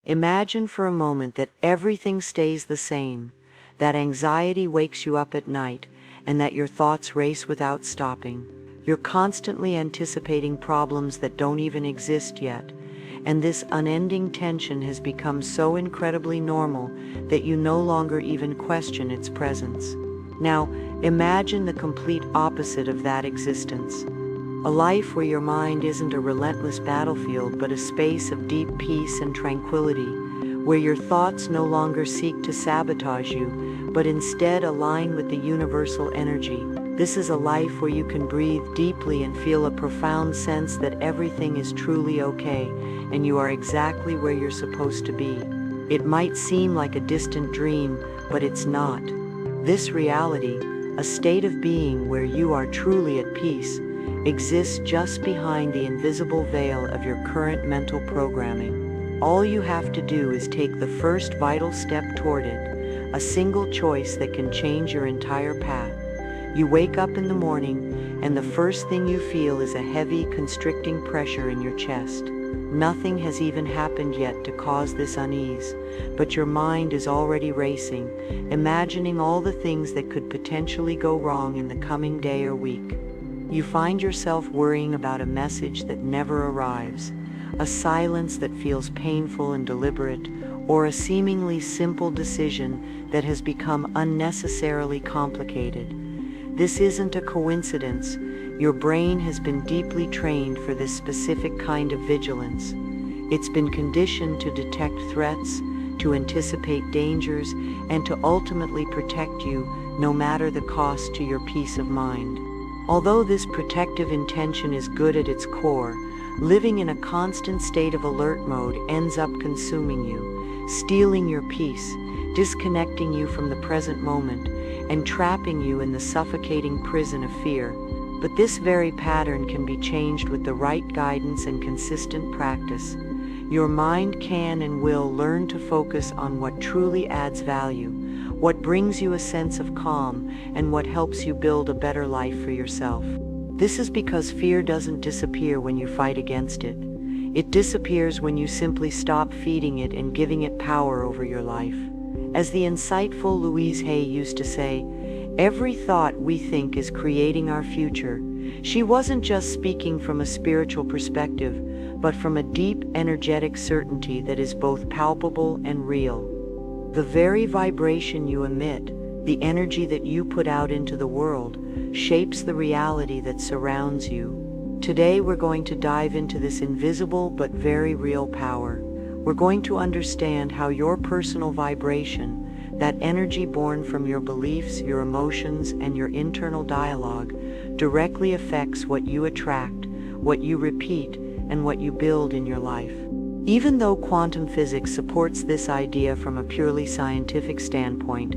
Imagine for a moment that everything stays the same, that anxiety wakes you up at night, and that your thoughts race without stopping. You're constantly anticipating problems that don't even exist yet, and this unending tension has become so incredibly normal that you no longer even question its presence. Now, imagine the complete opposite of that existence. A life where your mind isn't a relentless battlefield but a space of deep peace and tranquility, where your thoughts no longer seek to sabotage you, but instead align with the universal energy. This is a life where you can breathe deeply and feel a profound sense that everything is truly okay, and you are exactly where you're supposed to be. It might seem like a distant dream, but it's not. This reality, a state of being where you are truly at peace, exists just behind the invisible veil of your current mental programming. All you have to do is take the first vital step toward it, a single choice that can change your entire path. You wake up in the morning, and the first thing you feel is a heavy, constricting pressure in your chest. Nothing has even happened yet to cause this unease, but your mind is already racing, imagining all the things that could potentially go wrong in the coming day or week. You find yourself worrying about a message that never arrives, a silence that feels painful and deliberate, or a seemingly simple decision that has become unnecessarily complicated. This isn't a coincidence. Your brain has been deeply trained for this specific kind of vigilance. It's been conditioned to detect threats, to anticipate dangers, and to ultimately protect you, no matter the cost to your peace of mind. Although this protective intention is good at its core, living in a constant state of alert mode ends up consuming you, stealing your peace, disconnecting you from the present moment, and trapping you in the suffocating prison of fear. But this very pattern can be changed with the right guidance and consistent practice. Your mind can and will learn to focus on what truly adds value, what brings you a sense of calm, and what helps you build a better life for yourself. This is because fear doesn't disappear when you fight against it. It disappears when you simply stop feeding it and giving it power over your life. As the insightful Louise Hay used to say, "Every thought we think is creating our future." She wasn't just speaking from a spiritual perspective, but from a deep, energetic certainty that is both palpable and real. The very vibration you emit, the energy that you put out into the world, shapes the reality that surrounds you. Today we're going to dive into this invisible but very real power. We're going to understand how your personal vibration, that energy born from your beliefs, your emotions, and your internal dialogue, directly affects what you attract, what you repeat, and what you build in your life. Even though quantum physics supports this idea from a purely scientific standpoint,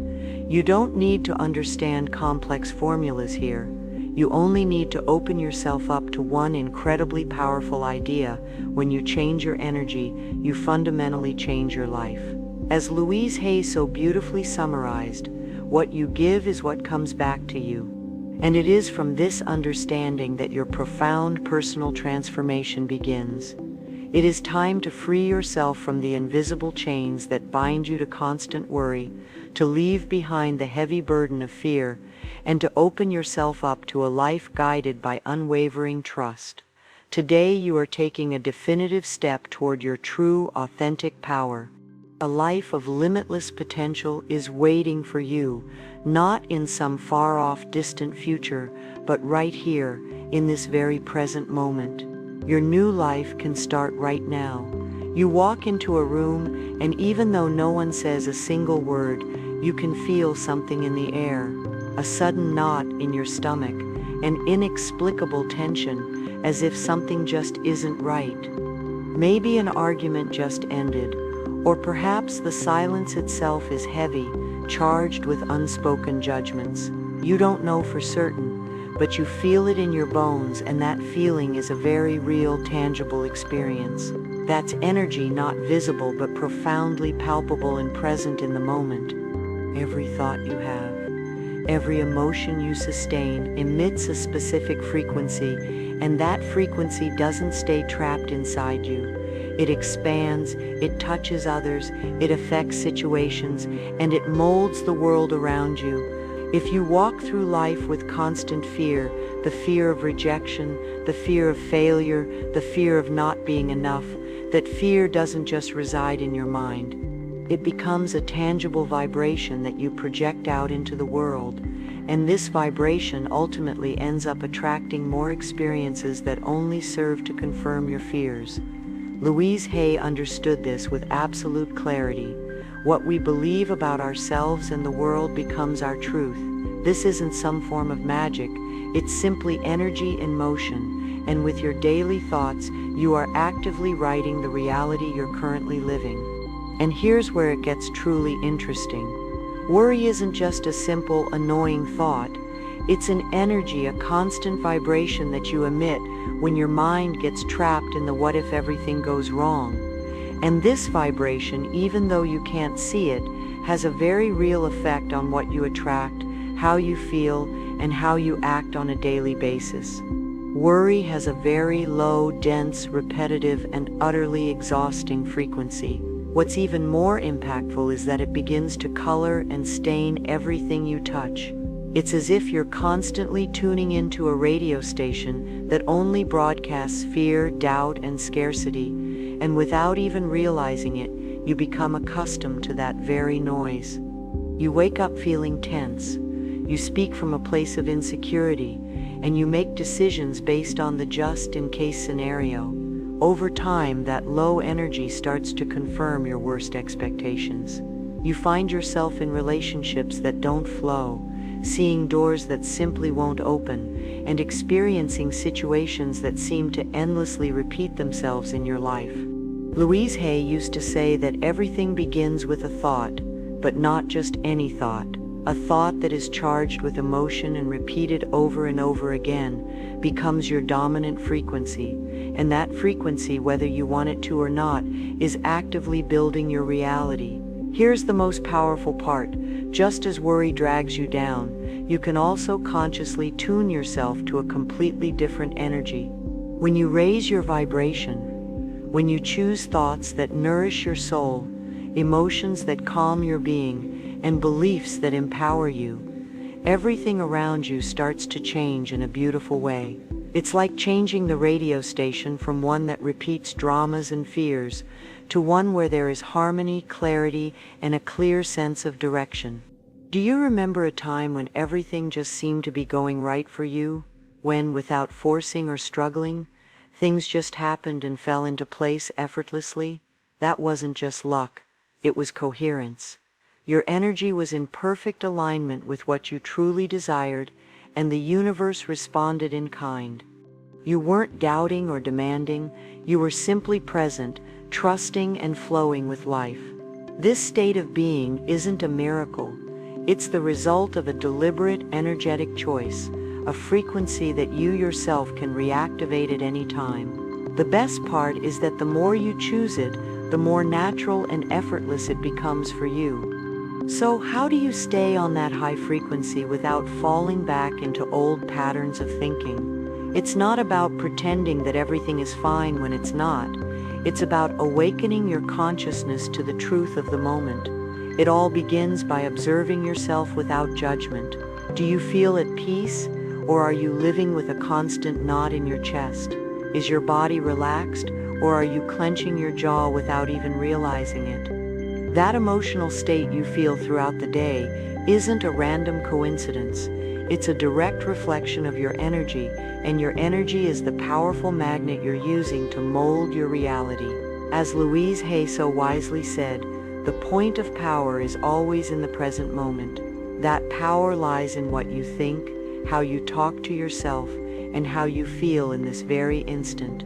you don't need to understand complex formulas here. You only need to open yourself up to one incredibly powerful idea. When you change your energy, you fundamentally change your life. As Louise Hay so beautifully summarized, what you give is what comes back to you. And it is from this understanding that your profound personal transformation begins. It is time to free yourself from the invisible chains that bind you to constant worry, to leave behind the heavy burden of fear, and to open yourself up to a life guided by unwavering trust. Today you are taking a definitive step toward your true, authentic power. A life of limitless potential is waiting for you, not in some far-off distant future, but right here, in this very present moment. Your new life can start right now. You walk into a room, and even though no one says a single word, you can feel something in the air, a sudden knot in your stomach, an inexplicable tension, as if something just isn't right. Maybe an argument just ended, or perhaps the silence itself is heavy, charged with unspoken judgments. You don't know for certain, but you feel it in your bones, and that feeling is a very real, tangible experience. That's energy not visible but profoundly palpable and present in the moment. Every thought you have, every emotion you sustain emits a specific frequency, and that frequency doesn't stay trapped inside you. It expands, it touches others, it affects situations, and it molds the world around you. If you walk through life with constant fear, the fear of rejection, the fear of failure, the fear of not being enough, that fear doesn't just reside in your mind. It becomes a tangible vibration that you project out into the world, and this vibration ultimately ends up attracting more experiences that only serve to confirm your fears. Louise Hay understood this with absolute clarity. What we believe about ourselves and the world becomes our truth. This isn't some form of magic, it's simply energy in motion, and with your daily thoughts, you are actively writing the reality you're currently living. And here's where it gets truly interesting. Worry isn't just a simple, annoying thought. It's an energy, a constant vibration that you emit when your mind gets trapped in the what if everything goes wrong. And this vibration, even though you can't see it, has a very real effect on what you attract, how you feel, and how you act on a daily basis. Worry has a very low, dense, repetitive, and utterly exhausting frequency. What's even more impactful is that it begins to color and stain everything you touch. It's as if you're constantly tuning into a radio station that only broadcasts fear, doubt, and scarcity, and without even realizing it, you become accustomed to that very noise. You wake up feeling tense. You speak from a place of insecurity, and you make decisions based on the just-in-case scenario. Over time, that low energy starts to confirm your worst expectations. You find yourself in relationships that don't flow, seeing doors that simply won't open, and experiencing situations that seem to endlessly repeat themselves in your life. Louise Hay used to say that everything begins with a thought, but not just any thought. A thought that is charged with emotion and repeated over and over again becomes your dominant frequency, and that frequency, whether you want it to or not, is actively building your reality. Here's the most powerful part. Just as worry drags you down, you can also consciously tune yourself to a completely different energy. When you raise your vibration, when you choose thoughts that nourish your soul, emotions that calm your being, and beliefs that empower you, everything around you starts to change in a beautiful way. It's like changing the radio station from one that repeats dramas and fears to one where there is harmony, clarity, and a clear sense of direction. Do you remember a time when everything just seemed to be going right for you? When, without forcing or struggling, things just happened and fell into place effortlessly? That wasn't just luck, it was coherence. Your energy was in perfect alignment with what you truly desired, and the universe responded in kind. You weren't doubting or demanding, you were simply present, trusting and flowing with life. This state of being isn't a miracle. It's the result of a deliberate, energetic choice, a frequency that you yourself can reactivate at any time. The best part is that the more you choose it, the more natural and effortless it becomes for you. So how do you stay on that high frequency without falling back into old patterns of thinking? It's not about pretending that everything is fine when it's not. It's about awakening your consciousness to the truth of the moment. It all begins by observing yourself without judgment. Do you feel at peace, or are you living with a constant knot in your chest? Is your body relaxed, or are you clenching your jaw without even realizing it? That emotional state you feel throughout the day isn't a random coincidence. It's a direct reflection of your energy, and your energy is the powerful magnet you're using to mold your reality. As Louise Hay so wisely said, the point of power is always in the present moment. That power lies in what you think, how you talk to yourself, and how you feel in this very instant.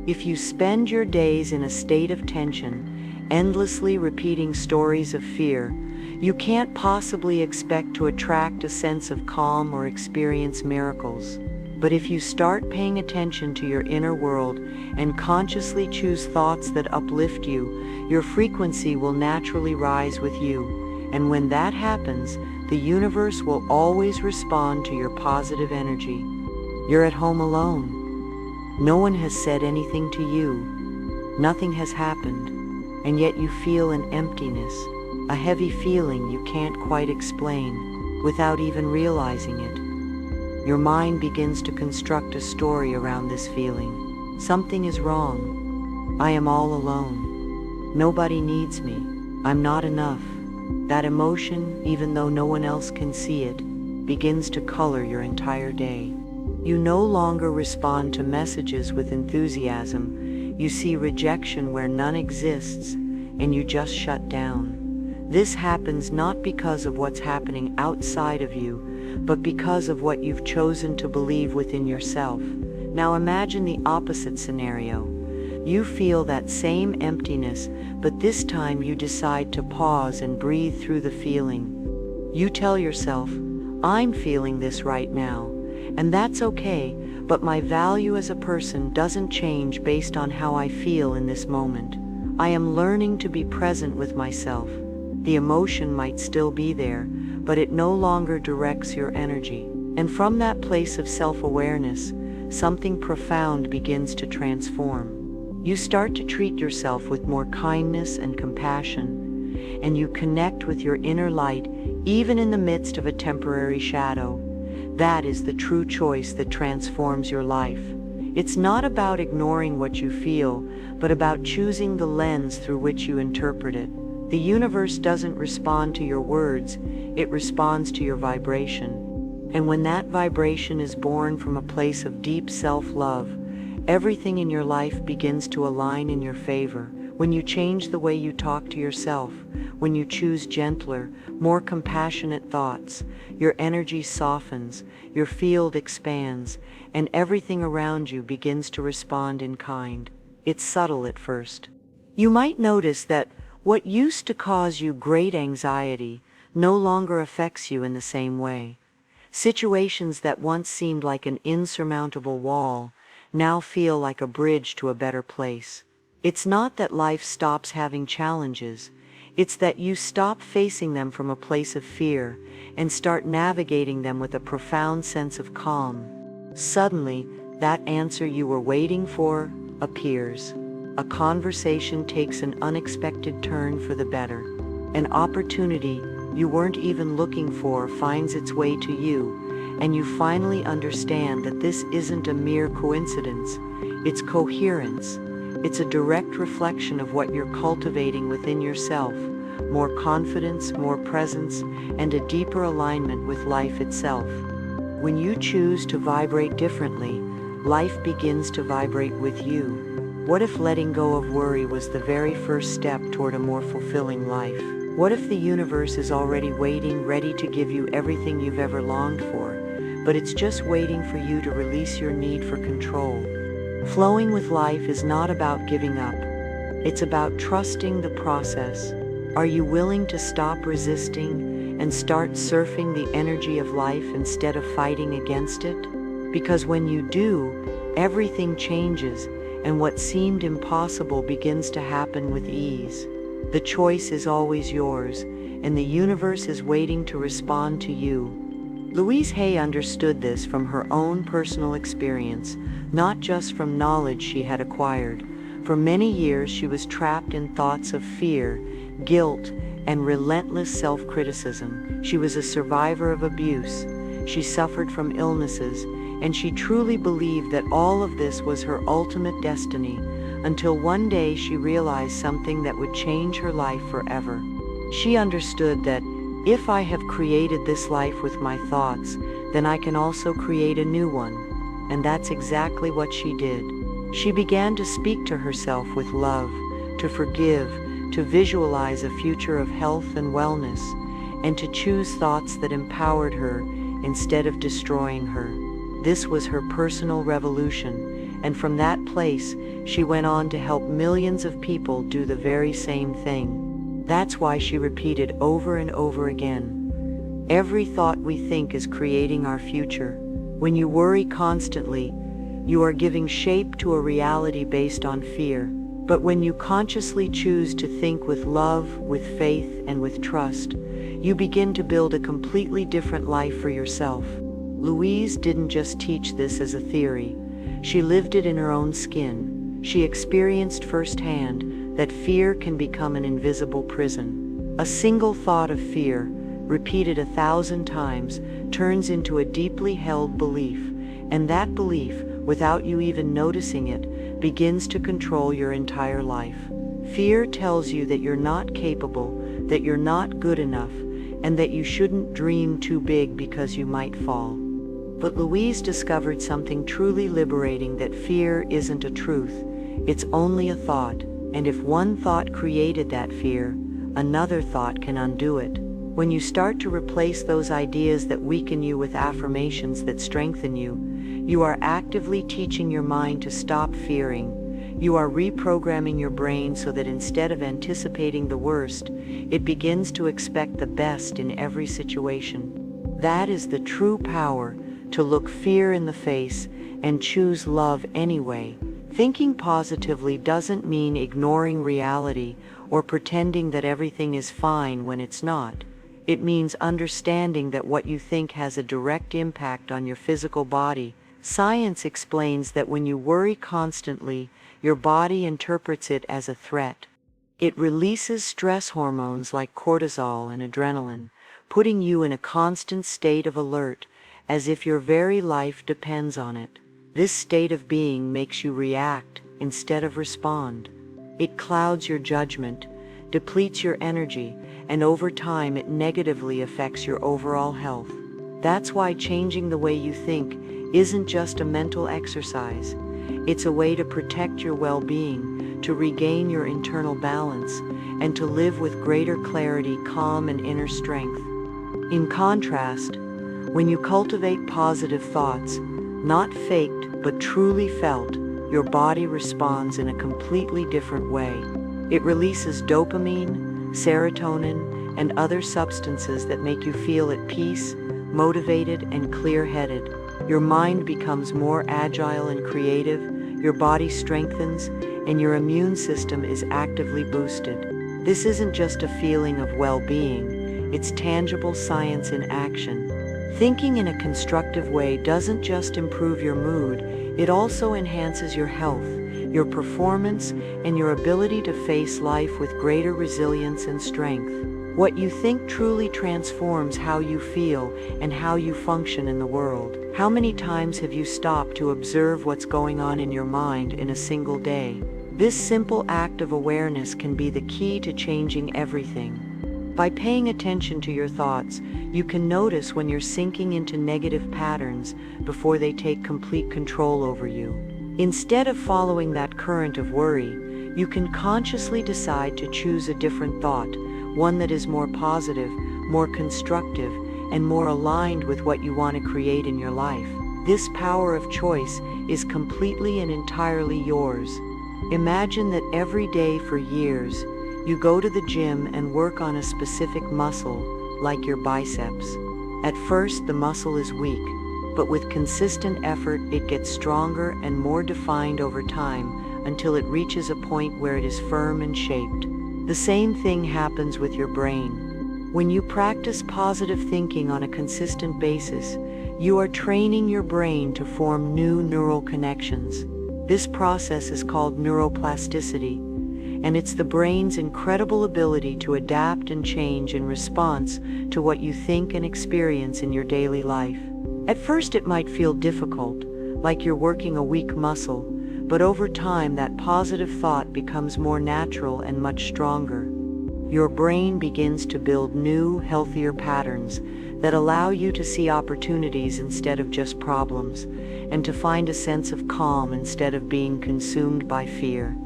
If you spend your days in a state of tension, endlessly repeating stories of fear, you can't possibly expect to attract a sense of calm or experience miracles. But if you start paying attention to your inner world and consciously choose thoughts that uplift you, your frequency will naturally rise with you. And when that happens, the universe will always respond to your positive energy. You're at home alone. No one has said anything to you. Nothing has happened, and yet you feel an emptiness, a heavy feeling you can't quite explain without even realizing it. Your mind begins to construct a story around this feeling. Something is wrong. I am all alone. Nobody needs me. I'm not enough. That emotion, even though no one else can see it, begins to color your entire day. You no longer respond to messages with enthusiasm. You see rejection where none exists, and you just shut down. This happens not because of what's happening outside of you, but because of what you've chosen to believe within yourself. Now imagine the opposite scenario. You feel that same emptiness, but this time you decide to pause and breathe through the feeling. You tell yourself, I'm feeling this right now, and that's okay, but my value as a person doesn't change based on how I feel in this moment. I am learning to be present with myself. The emotion might still be there, but it no longer directs your energy. And from that place of self-awareness, something profound begins to transform. You start to treat yourself with more kindness and compassion, and you connect with your inner light even in the midst of a temporary shadow. That is the true choice that transforms your life. It's not about ignoring what you feel, but about choosing the lens through which you interpret it. The universe doesn't respond to your words, it responds to your vibration. And when that vibration is born from a place of deep self-love, everything in your life begins to align in your favor. When you change the way you talk to yourself, when you choose gentler, more compassionate thoughts, your energy softens, your field expands, and everything around you begins to respond in kind. It's subtle at first. You might notice that what used to cause you great anxiety no longer affects you in the same way. Situations that once seemed like an insurmountable wall now feel like a bridge to a better place. It's not that life stops having challenges, it's that you stop facing them from a place of fear and start navigating them with a profound sense of calm. Suddenly, that answer you were waiting for appears. A conversation takes an unexpected turn for the better. An opportunity you weren't even looking for finds its way to you, and you finally understand that this isn't a mere coincidence. It's coherence. It's a direct reflection of what you're cultivating within yourself. More confidence, more presence, and a deeper alignment with life itself. When you choose to vibrate differently, life begins to vibrate with you. What if letting go of worry was the very first step toward a more fulfilling life? What if the universe is already waiting, ready to give you everything you've ever longed for, but it's just waiting for you to release your need for control? Flowing with life is not about giving up. It's about trusting the process. Are you willing to stop resisting and start surfing the energy of life instead of fighting against it? Because when you do, everything changes, and what seemed impossible begins to happen with ease. The choice is always yours, and the universe is waiting to respond to you. Louise Hay understood this from her own personal experience, not just from knowledge she had acquired. For many years she was trapped in thoughts of fear, guilt, and relentless self-criticism. She was a survivor of abuse. She suffered from illnesses, and she truly believed that all of this was her ultimate destiny, until one day she realized something that would change her life forever. She understood that if I have created this life with my thoughts, then I can also create a new one. And that's exactly what she did. She began to speak to herself with love, to forgive, to visualize a future of health and wellness, and to choose thoughts that empowered her instead of destroying her. This was her personal revolution, and from that place, she went on to help millions of people do the very same thing. That's why she repeated over and over again, every thought we think is creating our future. When you worry constantly, you are giving shape to a reality based on fear. But when you consciously choose to think with love, with faith, and with trust, you begin to build a completely different life for yourself. Louise didn't just teach this as a theory. She lived it in her own skin. She experienced firsthand that fear can become an invisible prison. A single thought of fear, repeated 1,000 times, turns into a deeply held belief, and that belief, without you even noticing it, begins to control your entire life. Fear tells you that you're not capable, that you're not good enough, and that you shouldn't dream too big because you might fall. But Louise discovered something truly liberating, that fear isn't a truth, it's only a thought, and if one thought created that fear, another thought can undo it. When you start to replace those ideas that weaken you with affirmations that strengthen you, you are actively teaching your mind to stop fearing. You are reprogramming your brain so that instead of anticipating the worst, it begins to expect the best in every situation. That is the true power, to look fear in the face and choose love anyway. Thinking positively doesn't mean ignoring reality or pretending that everything is fine when it's not. It means understanding that what you think has a direct impact on your physical body. Science explains that when you worry constantly, your body interprets it as a threat. It releases stress hormones like cortisol and adrenaline, putting you in a constant state of alert, as if your very life depends on it. This state of being makes you react instead of respond. It clouds your judgment, depletes your energy, and over time it negatively affects your overall health. That's why changing the way you think isn't just a mental exercise. It's a way to protect your well-being, to regain your internal balance, and to live with greater clarity, calm, and inner strength. In contrast, when you cultivate positive thoughts, not faked but truly felt, your body responds in a completely different way. It releases dopamine, serotonin, and other substances that make you feel at peace, motivated, and clear-headed. Your mind becomes more agile and creative, your body strengthens, and your immune system is actively boosted. This isn't just a feeling of well-being, it's tangible science in action. Thinking in a constructive way doesn't just improve your mood, it also enhances your health, your performance, and your ability to face life with greater resilience and strength. What you think truly transforms how you feel and how you function in the world. How many times have you stopped to observe what's going on in your mind in a single day? This simple act of awareness can be the key to changing everything. By paying attention to your thoughts, you can notice when you're sinking into negative patterns before they take complete control over you. Instead of following that current of worry, you can consciously decide to choose a different thought, one that is more positive, more constructive, and more aligned with what you want to create in your life. This power of choice is completely and entirely yours. Imagine that every day for years, you go to the gym and work on a specific muscle, like your biceps. At first, the muscle is weak, but with consistent effort, it gets stronger and more defined over time until it reaches a point where it is firm and shaped. The same thing happens with your brain. When you practice positive thinking on a consistent basis, you are training your brain to form new neural connections. This process is called neuroplasticity, and it's the brain's incredible ability to adapt and change in response to what you think and experience in your daily life. At first it might feel difficult, like you're working a weak muscle, but over time that positive thought becomes more natural and much stronger. Your brain begins to build new, healthier patterns that allow you to see opportunities instead of just problems, and to find a sense of calm instead of being consumed by fear.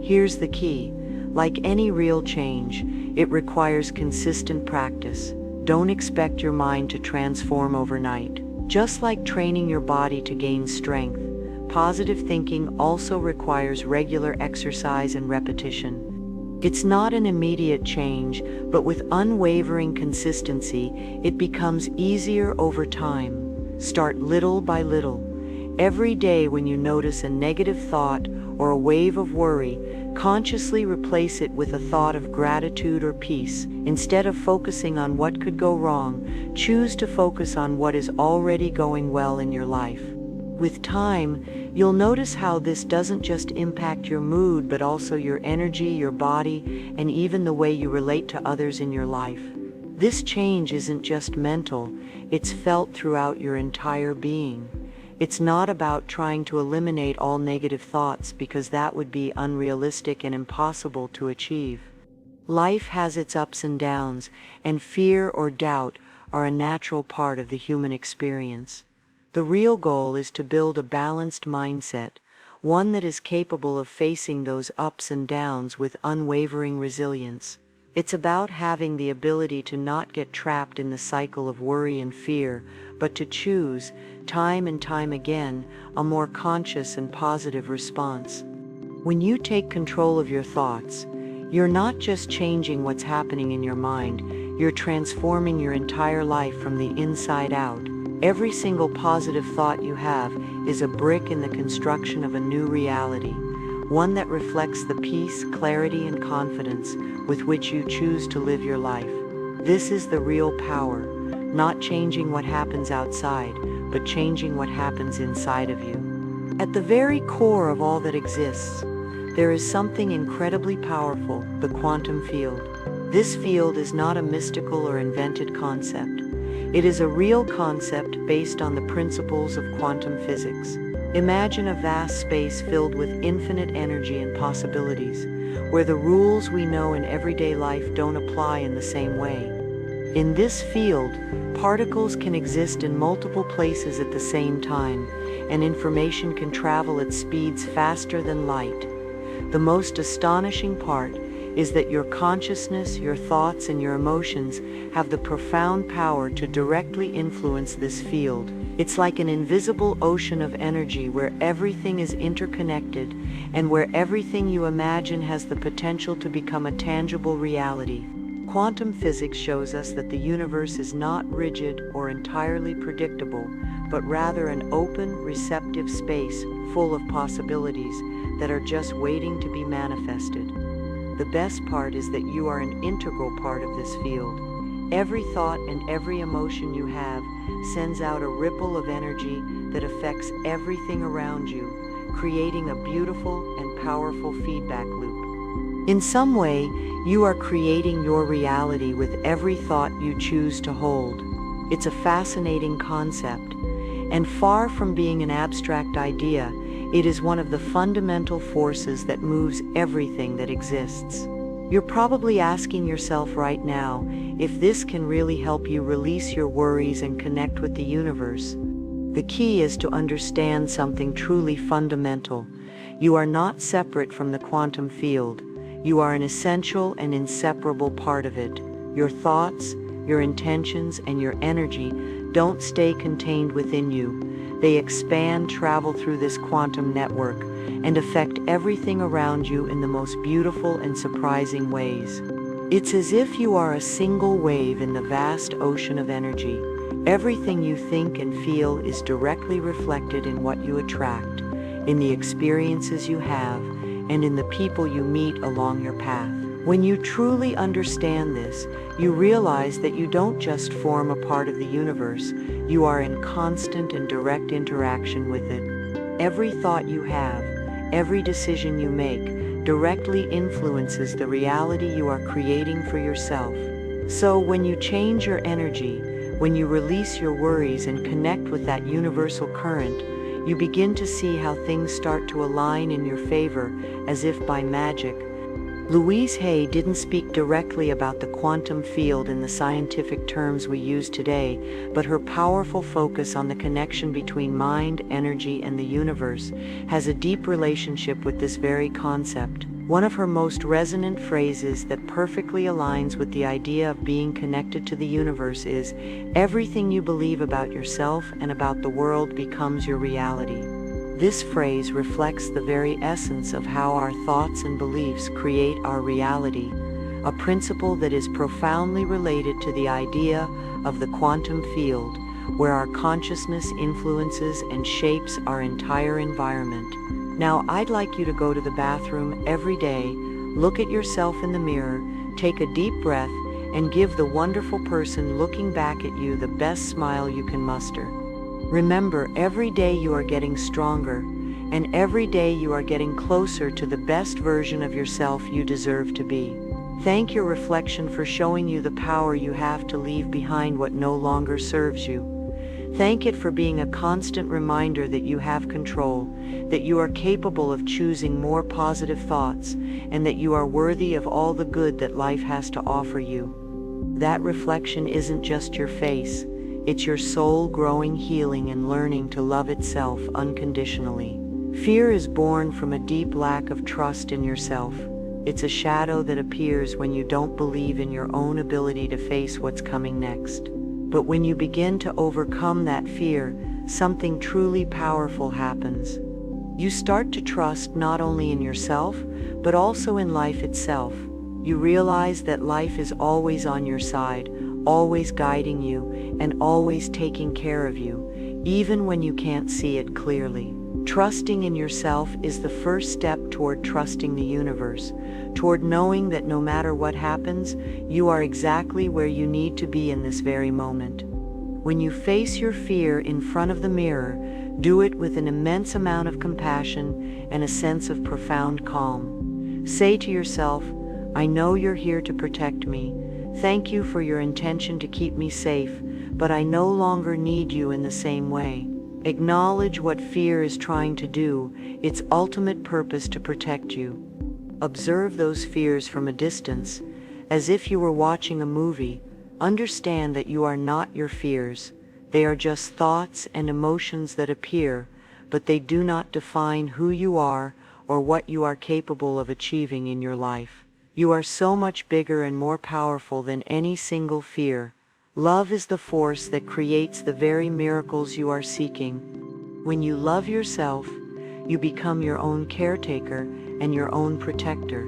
Here's the key. Like any real change, it requires consistent practice. Don't expect your mind to transform overnight. Just like training your body to gain strength, positive thinking also requires regular exercise and repetition. It's not an immediate change, but with unwavering consistency, it becomes easier over time. Start little by little. Every day when you notice a negative thought or a wave of worry, consciously replace it with a thought of gratitude or peace. Instead of focusing on what could go wrong, choose to focus on what is already going well in your life. With time, you'll notice how this doesn't just impact your mood, but also your energy, your body, and even the way you relate to others in your life. This change isn't just mental, it's felt throughout your entire being. It's not about trying to eliminate all negative thoughts, because that would be unrealistic and impossible to achieve. Life has its ups and downs, and fear or doubt are a natural part of the human experience. The real goal is to build a balanced mindset, one that is capable of facing those ups and downs with unwavering resilience. It's about having the ability to not get trapped in the cycle of worry and fear, but to choose, time and time again, a more conscious and positive response. When you take control of your thoughts, you're not just changing what's happening in your mind, you're transforming your entire life from the inside out. Every single positive thought you have is a brick in the construction of a new reality, one that reflects the peace, clarity, and confidence with which you choose to live your life. This is the real power, not changing what happens outside, but changing what happens inside of you. At the very core of all that exists, there is something incredibly powerful, the quantum field. This field is not a mystical or invented concept. It is a real concept based on the principles of quantum physics. Imagine a vast space filled with infinite energy and possibilities, where the rules we know in everyday life don't apply in the same way. In this field, particles can exist in multiple places at the same time, and information can travel at speeds faster than light. The most astonishing part is that your consciousness, your thoughts, and your emotions have the profound power to directly influence this field. It's like an invisible ocean of energy where everything is interconnected and where everything you imagine has the potential to become a tangible reality. Quantum physics shows us that the universe is not rigid or entirely predictable, but rather an open, receptive space full of possibilities that are just waiting to be manifested. The best part is that you are an integral part of this field. Every thought and every emotion you have sends out a ripple of energy that affects everything around you, creating a beautiful and powerful feedback loop. In some way, you are creating your reality with every thought you choose to hold. It's a fascinating concept, and far from being an abstract idea, it is one of the fundamental forces that moves everything that exists. You're probably asking yourself right now if this can really help you release your worries and connect with the universe. The key is to understand something truly fundamental. You are not separate from the quantum field. You are an essential and inseparable part of it. Your thoughts, your intentions, and your energy don't stay contained within you. They expand, travel through this quantum network, and affect everything around you in the most beautiful and surprising ways. It's as if you are a single wave in the vast ocean of energy. Everything you think and feel is directly reflected in what you attract, in the experiences you have, and in the people you meet along your path. When you truly understand this, you realize that you don't just form a part of the universe, you are in constant and direct interaction with it. Every thought you have, every decision you make, directly influences the reality you are creating for yourself. So when you change your energy, when you release your worries and connect with that universal current, you begin to see how things start to align in your favor, as if by magic. Louise Hay didn't speak directly about the quantum field in the scientific terms we use today, but her powerful focus on the connection between mind, energy, and the universe has a deep relationship with this very concept. One of her most resonant phrases that perfectly aligns with the idea of being connected to the universe is, "Everything you believe about yourself and about the world becomes your reality." This phrase reflects the very essence of how our thoughts and beliefs create our reality, a principle that is profoundly related to the idea of the quantum field, where our consciousness influences and shapes our entire environment. Now, I'd like you to go to the bathroom every day, look at yourself in the mirror, take a deep breath, and give the wonderful person looking back at you the best smile you can muster. Remember, every day you are getting stronger, and every day you are getting closer to the best version of yourself you deserve to be. Thank your reflection for showing you the power you have to leave behind what no longer serves you. Thank it for being a constant reminder that you have control, that you are capable of choosing more positive thoughts, and that you are worthy of all the good that life has to offer you. That reflection isn't just your face, it's your soul growing, healing, and learning to love itself unconditionally. Fear is born from a deep lack of trust in yourself. It's a shadow that appears when you don't believe in your own ability to face what's coming next. But when you begin to overcome that fear, something truly powerful happens. You start to trust not only in yourself, but also in life itself. You realize that life is always on your side, always guiding you, and always taking care of you, even when you can't see it clearly. Trusting in yourself is the first step toward trusting the universe, toward knowing that no matter what happens, you are exactly where you need to be in this very moment. When you face your fear in front of the mirror, do it with an immense amount of compassion and a sense of profound calm. Say to yourself, "I know you're here to protect me. Thank you for your intention to keep me safe, but I no longer need you in the same way." Acknowledge what fear is trying to do, its ultimate purpose to protect you. Observe those fears from a distance, as if you were watching a movie. Understand that you are not your fears. They are just thoughts and emotions that appear, but they do not define who you are or what you are capable of achieving in your life. You are so much bigger and more powerful than any single fear. Love is the force that creates the very miracles you are seeking. When you love yourself, you become your own caretaker and your own protector.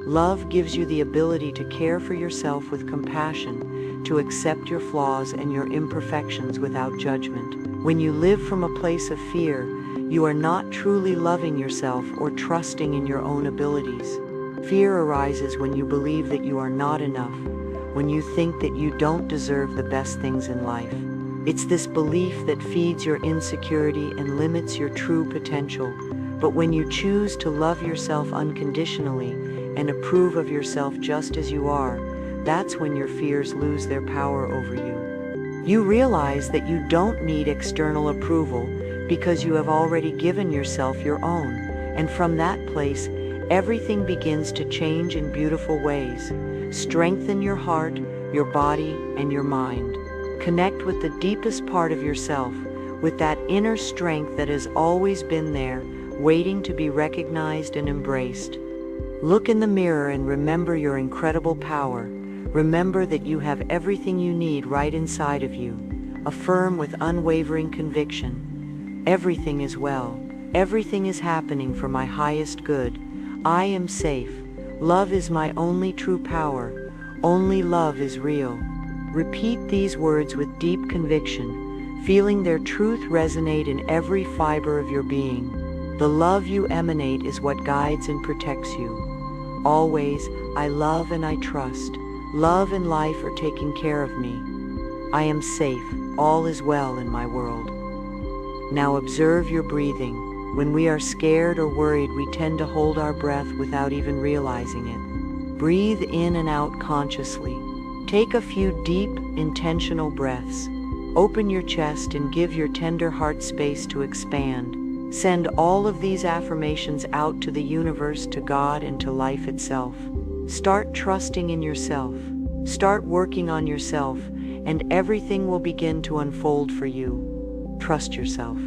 Love gives you the ability to care for yourself with compassion, to accept your flaws and your imperfections without judgment. When you live from a place of fear, you are not truly loving yourself or trusting in your own abilities. Fear arises when you believe that you are not enough, when you think that you don't deserve the best things in life. It's this belief that feeds your insecurity and limits your true potential. But when you choose to love yourself unconditionally and approve of yourself just as you are, that's when your fears lose their power over you. You realize that you don't need external approval because you have already given yourself your own. And from that place, everything begins to change in beautiful ways. Strengthen your heart, your body, and your mind. Connect with the deepest part of yourself, with that inner strength that has always been there, waiting to be recognized and embraced. Look in the mirror and remember your incredible power. Remember that you have everything you need right inside of you. Affirm with unwavering conviction, "Everything is well. Everything is happening for my highest good. I am safe. Love is my only true power. Only love is real." Repeat these words with deep conviction, feeling their truth resonate in every fiber of your being. The love you emanate is what guides and protects you. Always, I love and I trust. Love and life are taking care of me. I am safe. All is well in my world. Now observe your breathing. When we are scared or worried, we tend to hold our breath without even realizing it. Breathe in and out consciously. Take a few deep, intentional breaths. Open your chest and give your tender heart space to expand. Send all of these affirmations out to the universe, to God, and to life itself. Start trusting in yourself. Start working on yourself, and everything will begin to unfold for you. Trust yourself.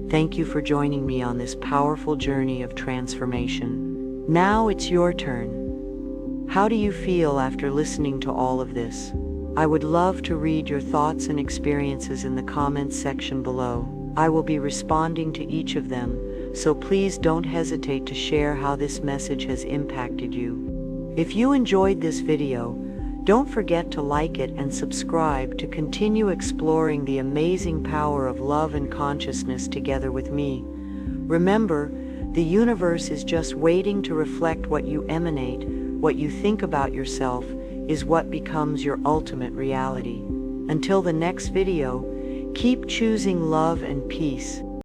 Thank you for joining me on this powerful journey of transformation. Now it's your turn. How do you feel after listening to all of this? I would love to read your thoughts and experiences in the comments section below. I will be responding to each of them, so please don't hesitate to share how this message has impacted you. If you enjoyed this video, don't forget to like it and subscribe to continue exploring the amazing power of love and consciousness together with me. Remember, the universe is just waiting to reflect what you emanate. What you think about yourself is what becomes your ultimate reality. Until the next video, Keep choosing love and peace,